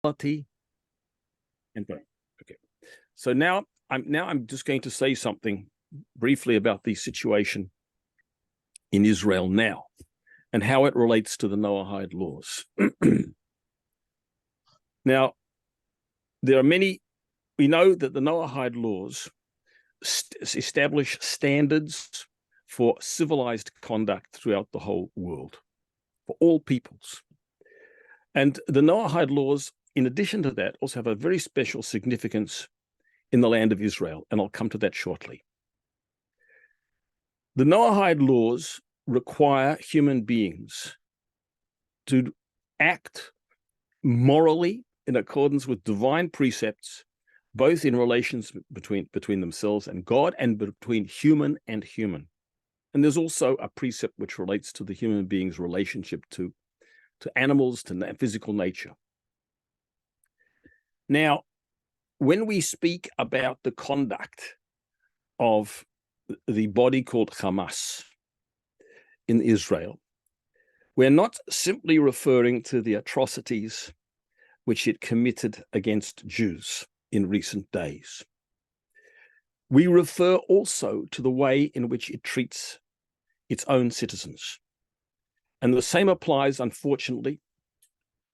and okay. So now I'm just going to say something briefly about the situation in Israel now and how it relates to the Noahide laws. Now, there are many. We know that the Noahide laws establish standards for civilized conduct throughout the whole world, for all peoples. And the Noahide laws, in addition to that, also have a very special significance in the land of Israel, and I'll come to that shortly. The Noahide laws require human beings to act morally in accordance with divine precepts, both in relations between themselves and God and between human and human. And there's also a precept which relates to the human being's relationship to animals, to physical nature. Now, when we speak about the conduct of the body called Hamas in Israel, we're not simply referring to the atrocities which it committed against Jews in recent days. We refer also to the way in which it treats its own citizens. And the same applies, unfortunately,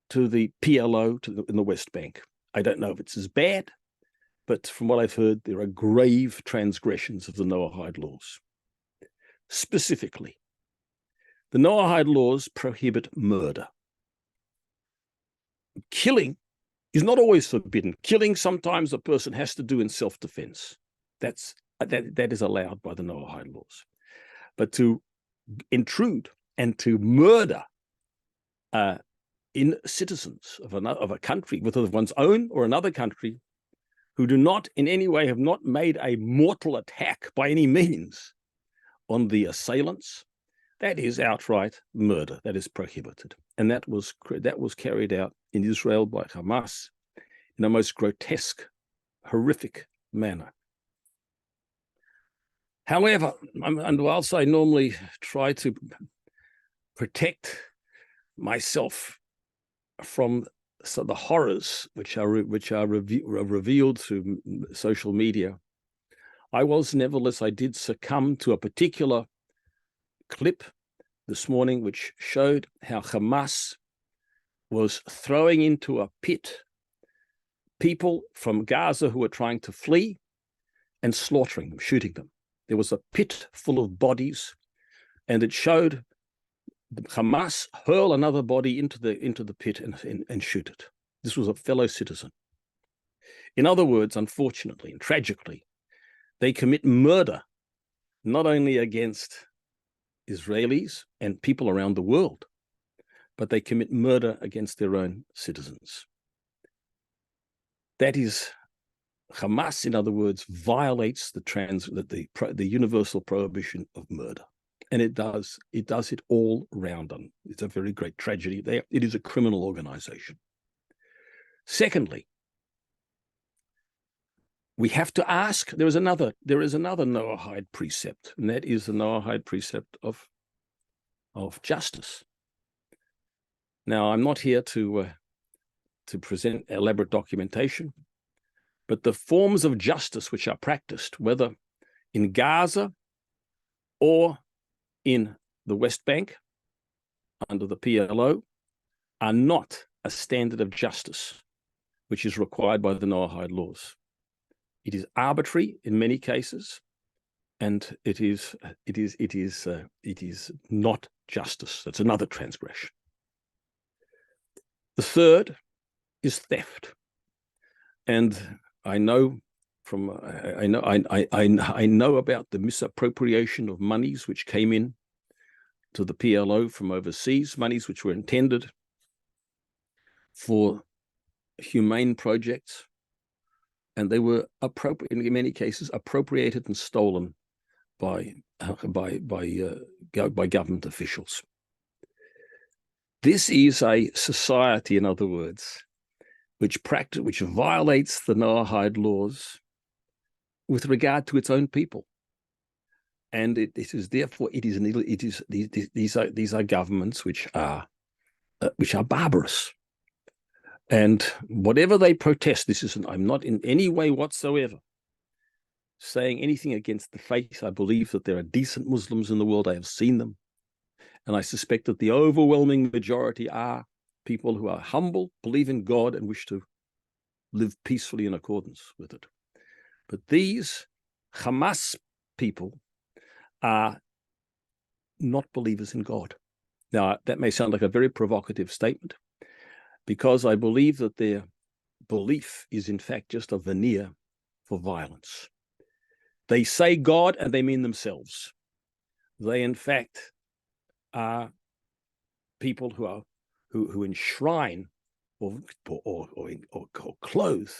to the PLO in the West Bank. I don't know if it's as bad, but from what I've heard, there are grave transgressions of the Noahide laws. Specifically, the Noahide laws prohibit murder. Killing is not always forbidden. Killing, sometimes a person has to do in self-defense. That is allowed by the Noahide laws. But to intrude and to murder in citizens of a country, whether of one's own or another country, who do not in any way have not made a mortal attack by any means on the assailants, that is outright murder. That is prohibited. And that was carried out in Israel by Hamas in a most grotesque, horrific manner. However, and whilst I normally try to protect myself from the horrors which are revealed through social media, I did succumb to a particular clip this morning which showed how Hamas was throwing into a pit people from Gaza who were trying to flee and slaughtering them, shooting them. There was a pit full of bodies, and it showed Hamas hurl another body into the pit and shoot it. This was a fellow citizen. In other words, unfortunately and tragically, they commit murder not only against Israelis and people around the world, but they commit murder against their own citizens. That is, Hamas, in other words, violates the universal prohibition of murder. And it does it all round. It's a very great tragedy. It is a criminal organization. Secondly, we have to ask, there is another Noahide precept, and that is the Noahide precept of justice. Now, I'm not here to present elaborate documentation, but the forms of justice which are practiced, whether in Gaza or in the West Bank under the PLO, are not a standard of justice which is required by the Noahide laws. It is arbitrary in many cases, and it is not justice. That's another transgression. The third is theft, and I know about the misappropriation of monies which came in to the PLO from overseas, monies which were intended for humane projects, and they were in many cases appropriated and stolen by government officials. This is a society, in other words, which violates the Noahide laws with regard to its own people, and these are governments which are barbarous, And whatever they protest, I'm not in any way whatsoever saying anything against the faith. I believe that there are decent Muslims in the world. I have seen them. And I suspect that the overwhelming majority are people who are humble, believe in God, and wish to live peacefully in accordance with it. But these Hamas people are not believers in God. Now, that may sound like a very provocative statement, because I believe that their belief is in fact just a veneer for violence. They say God and they mean themselves. They in fact are people who enshrine or clothe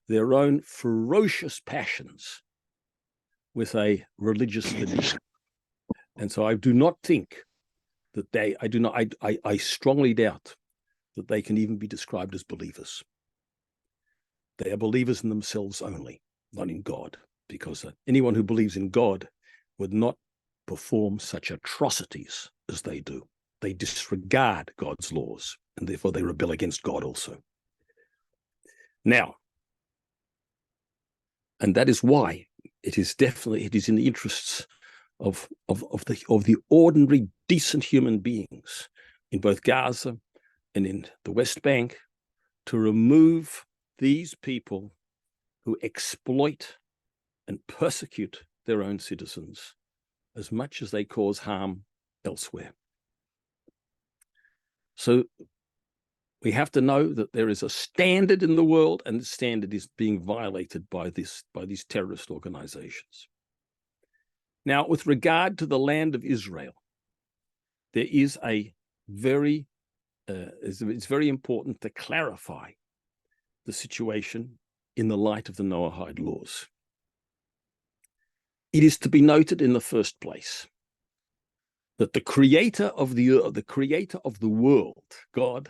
their own ferocious passions with a religious veneer. And so I do not think that I strongly doubt that they can even be described as believers. They are believers in themselves only, not in God, because anyone who believes in God would not perform such atrocities as they do. They disregard God's laws, and therefore they rebel against God also. Now, and that is why it is in the interests of the ordinary, decent human beings in both Gaza and in the West Bank to remove these people who exploit and persecute their own citizens as much as they cause harm elsewhere. So we have to know that there is a standard in the world, and the standard is being violated by these terrorist organizations. Now, with regard to the land of Israel, there is it's very important to clarify the situation in the light of the Noahide laws. It is to be noted in the first place that the creator of the world, God,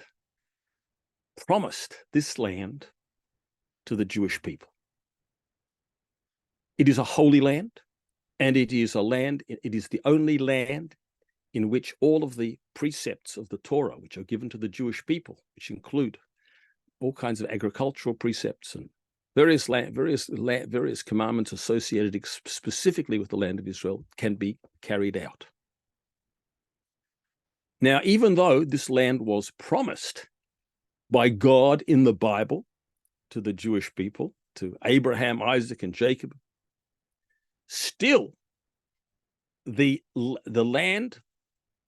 promised this land to the Jewish people. It is a holy land, and it is the only land in which all of the precepts of the Torah, which are given to the Jewish people, which include all kinds of agricultural precepts and various commandments associated specifically with the land of Israel, can be carried out. Now, even though this land was promised by God in the Bible to the Jewish people, to Abraham, Isaac, and Jacob, still the land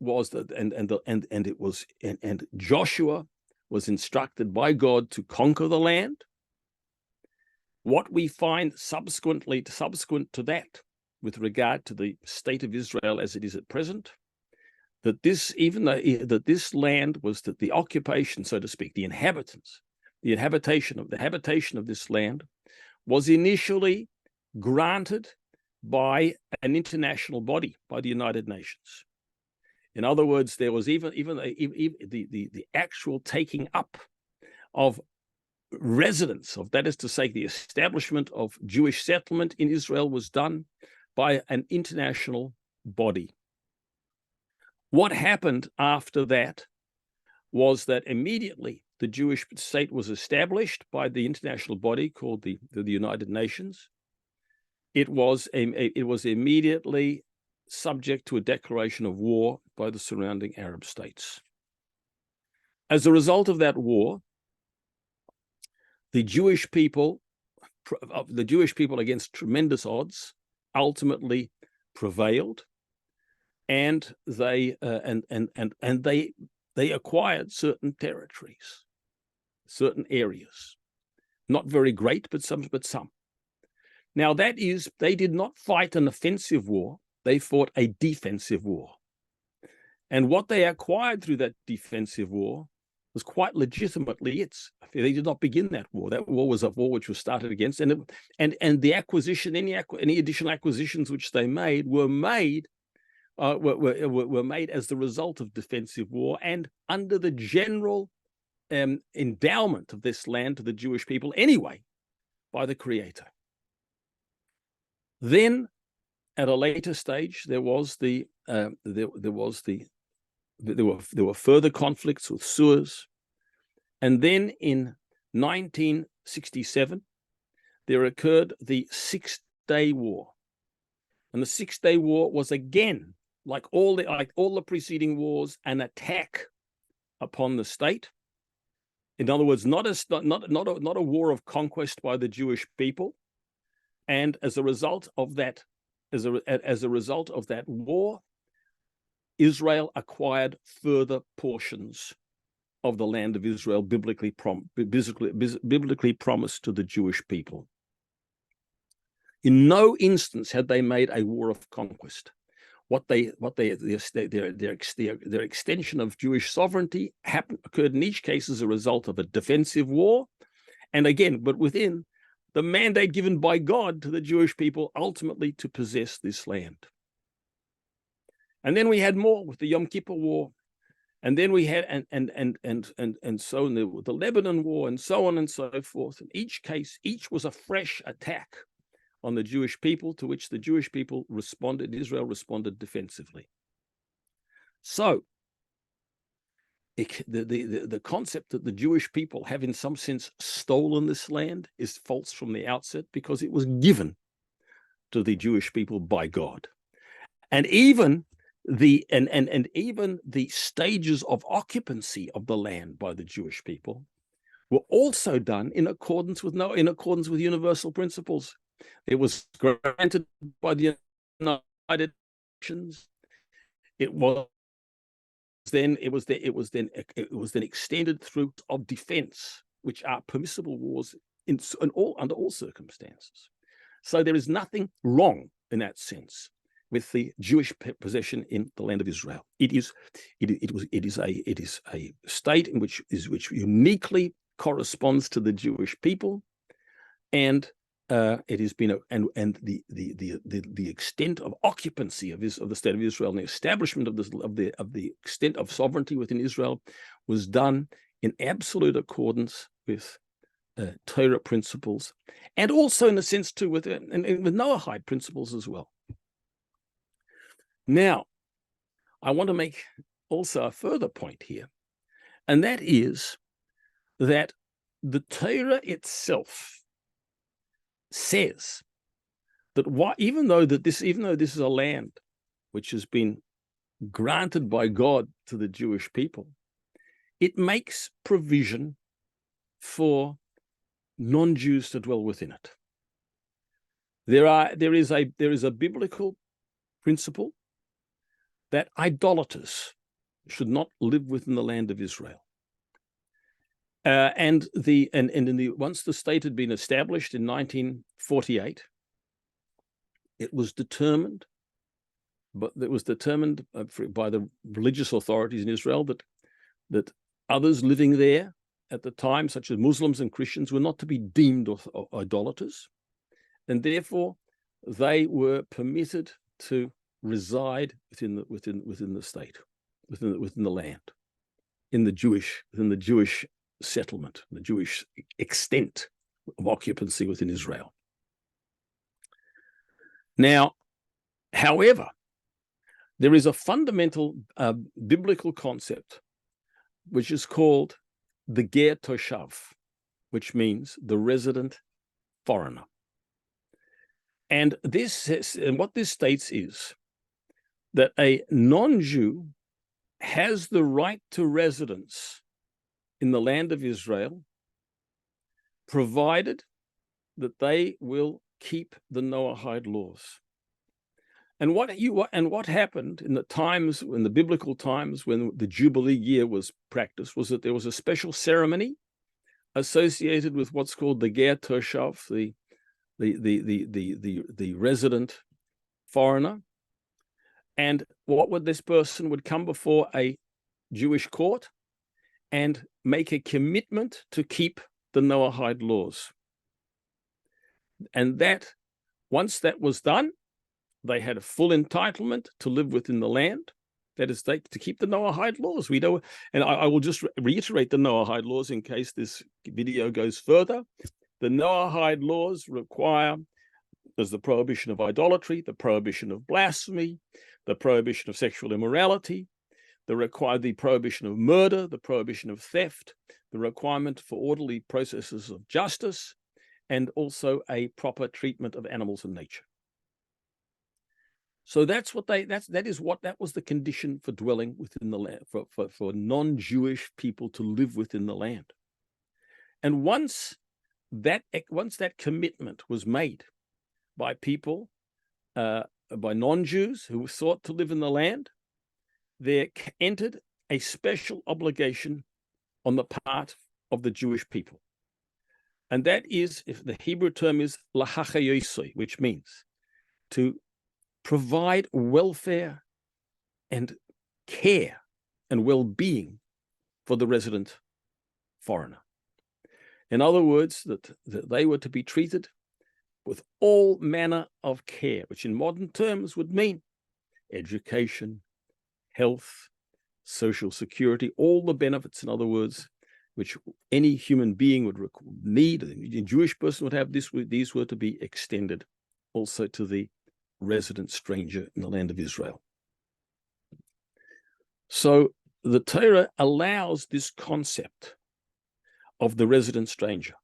was and Joshua was instructed by God to conquer the land. What we find subsequent to that, with regard to the state of Israel as it is at present, that this land was that the occupation, so to speak, the habitation of this land was initially granted by an international body, by the United Nations. In other words, there was even the actual taking up of residents, that is to say, the establishment of Jewish settlement in Israel was done by an international body. What happened after that was that immediately the Jewish state was established by the international body called the United Nations. It was immediately subject to a declaration of war by the surrounding Arab states. As a result of that war, the Jewish people against tremendous odds ultimately prevailed, and they acquired certain territories, certain areas, not very great, but some. Now they did not fight an offensive war; they fought a defensive war, and what they acquired through that defensive war was quite legitimately they did not begin that war. That war was a war which was started against, and the acquisition, any additional acquisitions which they made were made as the result of defensive war and under the general endowment of this land to the Jewish people anyway by the Creator. Then, at a later stage, there were further conflicts with Suez, And then in 1967, there occurred the Six-Day War. And the Six-Day War was again, like all the preceding wars, an attack upon the state. In other words, not a war of conquest by the Jewish people. And as a result of that, as a result of that war, Israel acquired further portions of the land of Israel biblically promised to the Jewish people. In no instance had they made a war of conquest. Their extension of Jewish sovereignty occurred in each case as a result of a defensive war, and again, but within the mandate given by God to the Jewish people ultimately to possess this land. And then we had more with the Yom Kippur War, and then we had and so on the Lebanon War, and so on and so forth. In each case, each was a fresh attack on the Jewish people, to which the Jewish people responded. Israel responded defensively. So the concept that the Jewish people have in some sense stolen this land is false from the outset, because it was given to the Jewish people by God. And even even the stages of occupancy of the land by the Jewish people were also done in accordance with universal principles. It was granted by the United Nations. It was then extended through of defense, which are permissible wars under all circumstances. So there is nothing wrong in that sense with the Jewish possession in the land of Israel. It is a state which uniquely corresponds to the Jewish people, and it has been the extent of occupancy of the state of Israel and the establishment of the extent of sovereignty within Israel was done in absolute accordance with Torah principles, and also in a sense too with Noahide principles as well. Now, I want to make also a further point here, and that is that the Torah itself says that even though this is a land which has been granted by God to the Jewish people, it makes provision for non-Jews to dwell within it. There is a biblical principle that idolaters should not live within the land of Israel. Once the state had been established in 1948, it was determined by the religious authorities in Israel that others living there at the time, such as Muslims and Christians, were not to be deemed idolaters, and therefore they were permitted to reside within the state, within the land, within the Jewish settlement, the Jewish extent of occupancy within Israel. Now, however, there is a fundamental biblical concept which is called the ger toshav, which means the resident foreigner. And what this states is that a non-Jew has the right to residence in the land of Israel, provided that they will keep the Noahide laws. And what happened in the biblical times when the Jubilee year was practiced was that there was a special ceremony associated with what's called the ger toshav, the resident foreigner. And this person would come before a Jewish court and make a commitment to keep the Noahide laws. And that, once that was done, they had a full entitlement to live within the land. That is, to keep the Noahide laws. And I will just reiterate the Noahide laws in case this video goes further. The Noahide laws require, there's the prohibition of idolatry, the prohibition of blasphemy, the prohibition of sexual immorality, the prohibition of murder, the prohibition of theft, the requirement for orderly processes of justice, and also a proper treatment of animals and nature. So that was the condition for dwelling within the land, for non-Jewish people to live within the land. And once that commitment was made by people, by non-Jews who sought to live in the land, there entered a special obligation on the part of the Jewish people. And that is, if the Hebrew term is lahachayosoi, which means to provide welfare and care and well-being for the resident foreigner. In other words, that they were to be treated with all manner of care, which in modern terms would mean education, health, social security, all the benefits, in other words, which any human being would need, a Jewish person would have. These were to be extended also to the resident stranger in the land of Israel. So the Torah allows this concept of the resident stranger,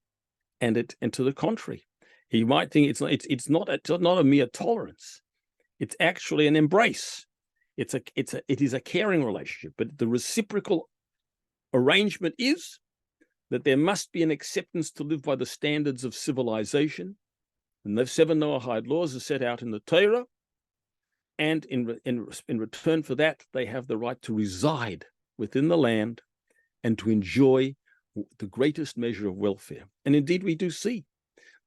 and to the contrary, you might think it's not a mere tolerance. It's actually an embrace. It is a caring relationship, but the reciprocal arrangement is that there must be an acceptance to live by the standards of civilization. And the 7 Noahide laws are set out in the Torah, and in return for that, they have the right to reside within the land and to enjoy the greatest measure of welfare. And indeed, we do see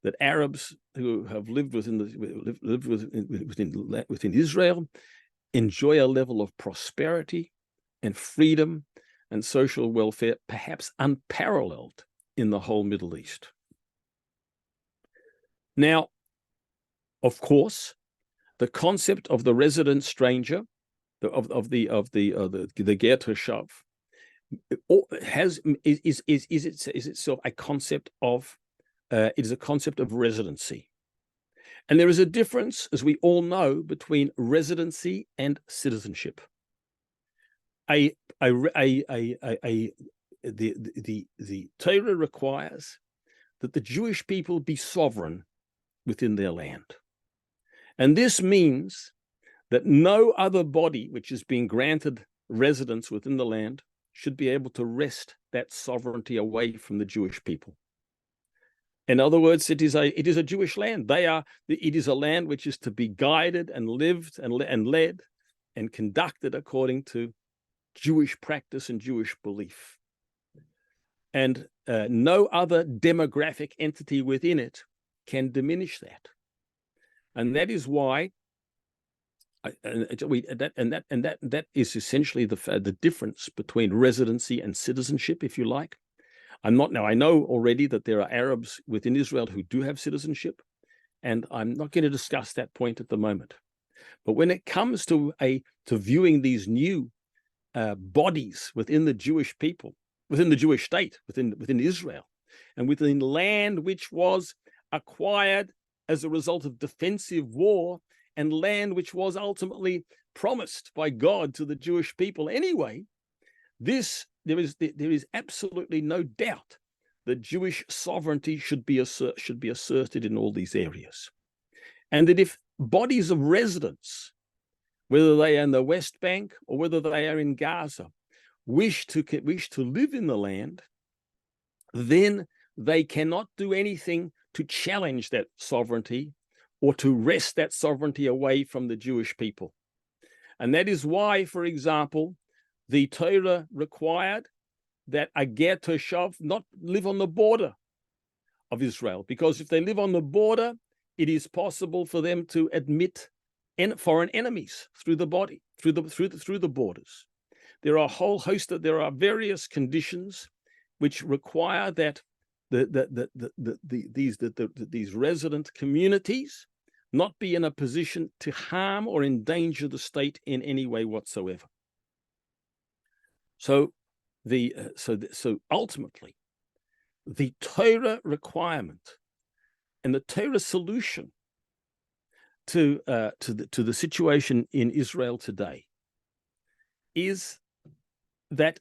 that Arabs who have lived within Israel enjoy a level of prosperity and freedom and social welfare perhaps unparalleled in the whole Middle East. Now, of course, the concept of the resident stranger, of the Ger Toshav, is itself a concept of residency. And there is a difference, as we all know, between residency and citizenship. The Torah requires that the Jewish people be sovereign within their land. And this means that no other body which is being granted residence within the land should be able to wrest that sovereignty away from the Jewish people. In other words, it is a Jewish land. It is a land which is to be guided and lived and led and conducted according to Jewish practice and Jewish belief. And no other demographic entity within it can diminish that. And that is why, that is essentially the difference between residency and citizenship, if you like. I know already that there are Arabs within Israel who do have citizenship, and I'm not going to discuss that point at the moment. But when it comes to viewing these new bodies within the Jewish people, within the Jewish state, within Israel, and within land which was acquired as a result of defensive war, and land which was ultimately promised by God to the Jewish people anyway, there is absolutely no doubt that Jewish sovereignty should be asserted in all these areas. And that if bodies of residents, whether they are in the West Bank or whether they are in Gaza, wish to live in the land, then they cannot do anything to challenge that sovereignty or to wrest that sovereignty away from the Jewish people. And that is why, for example, the Torah required that a Ger Toshav not live on the border of Israel, because if they live on the border, it is possible for them to admit foreign enemies through the borders. There are a whole host there are various conditions which require that these resident communities not be in a position to harm or endanger the state in any way whatsoever. So ultimately, the Torah requirement and the Torah solution to the situation in Israel today is that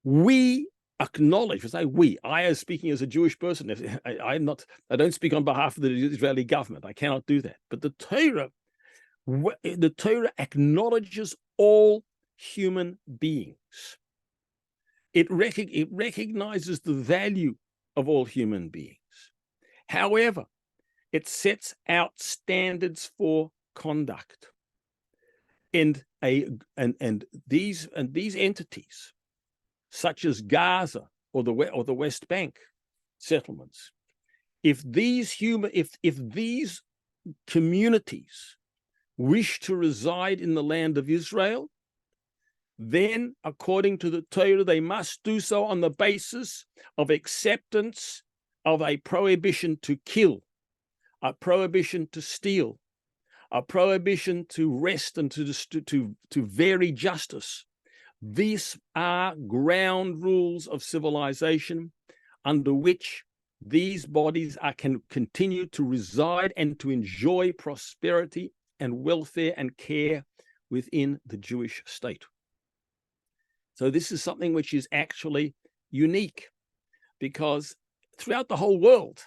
we acknowledge, I as speaking as a Jewish person, I don't speak on behalf of the Israeli government. I cannot do that. But the Torah acknowledges all human beings. It recognizes the value of all human beings. However, it sets out standards for conduct. And these entities, such as Gaza or the West Bank settlements, if these communities wish to reside in the land of Israel, then according to the Torah, they must do so on the basis of acceptance of a prohibition to kill, a prohibition to steal, a prohibition to wrest and to vary justice. These are ground rules of civilization under which these bodies can continue to reside and to enjoy prosperity and welfare and care within the Jewish state. So this is something which is actually unique, because throughout the whole world,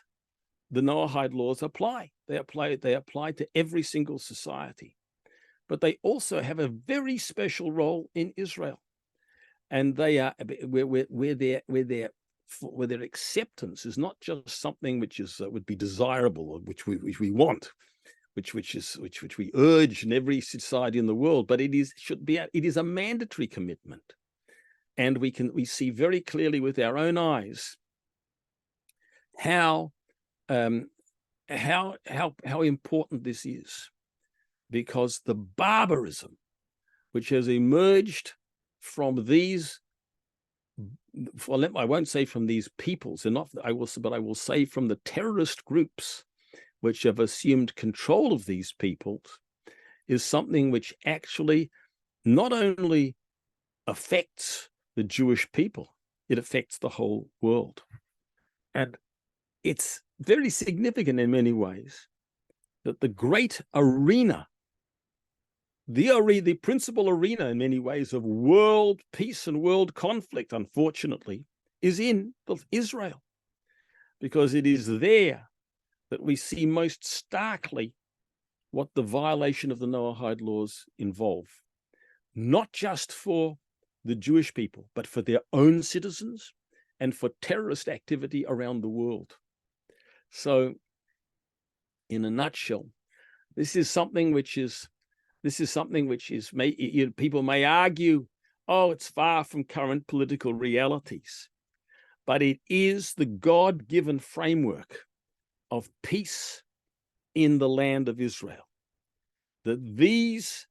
the Noahide laws apply. They apply to every single society. But they also have a very special role in Israel. And they are where their acceptance is not just something which is would be desirable, or which we want, which we urge in every society in the world, but it is a mandatory commitment. And we see very clearly with our own eyes how important this is, because the barbarism which has emerged from these, I won't say from these peoples, but I will say from the terrorist groups which have assumed control of these peoples, is something which actually not only affects the Jewish people, it affects the whole world. And it's very significant in many ways that the great arena, the principal arena in many ways of world peace and world conflict, unfortunately, is in Israel, because it is there that we see most starkly what the violation of the Noahide laws involve, not just for the Jewish people, but for their own citizens and for terrorist activity around the world. So, in a nutshell, this is something which people may argue, oh, it's far from current political realities, but it is the God-given framework of peace in the land of Israel, that these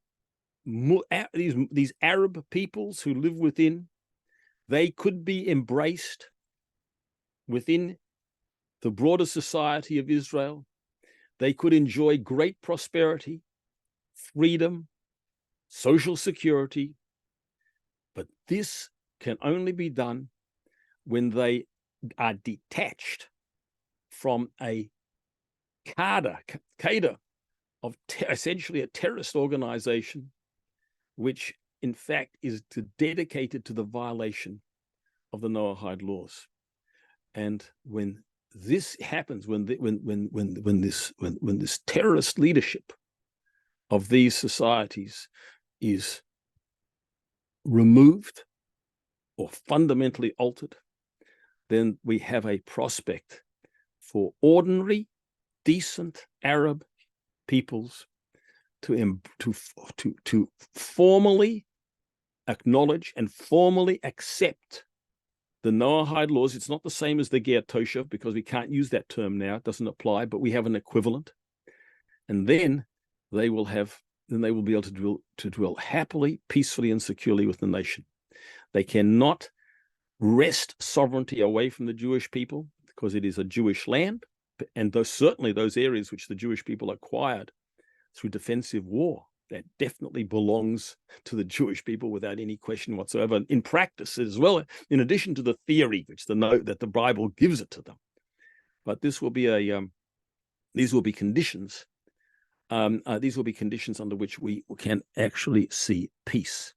Arab peoples who live within, they could be embraced within the broader society of Israel. They could enjoy great prosperity, freedom, social security, but this can only be done when they are detached from a cadre of essentially a terrorist organization, which in fact is dedicated to the violation of the Noahide laws. And when this happens, when this terrorist leadership of these societies is removed or fundamentally altered, then we have a prospect for ordinary, decent Arab peoples to formally acknowledge and formally accept the Noahide laws. It's not the same as the Ger Toshav, because we can't use that term now. It doesn't apply, but we have an equivalent. And then they will be able to dwell happily, peacefully, and securely with the nation. They cannot wrest sovereignty away from the Jewish people, because it is a Jewish land, and certainly those areas which the Jewish people acquired through defensive war, that definitely belongs to the Jewish people without any question whatsoever, in practice as well, in addition to the theory which that the Bible gives it to them. But this will be these will be conditions. These will be conditions under which we can actually see peace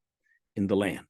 in the land.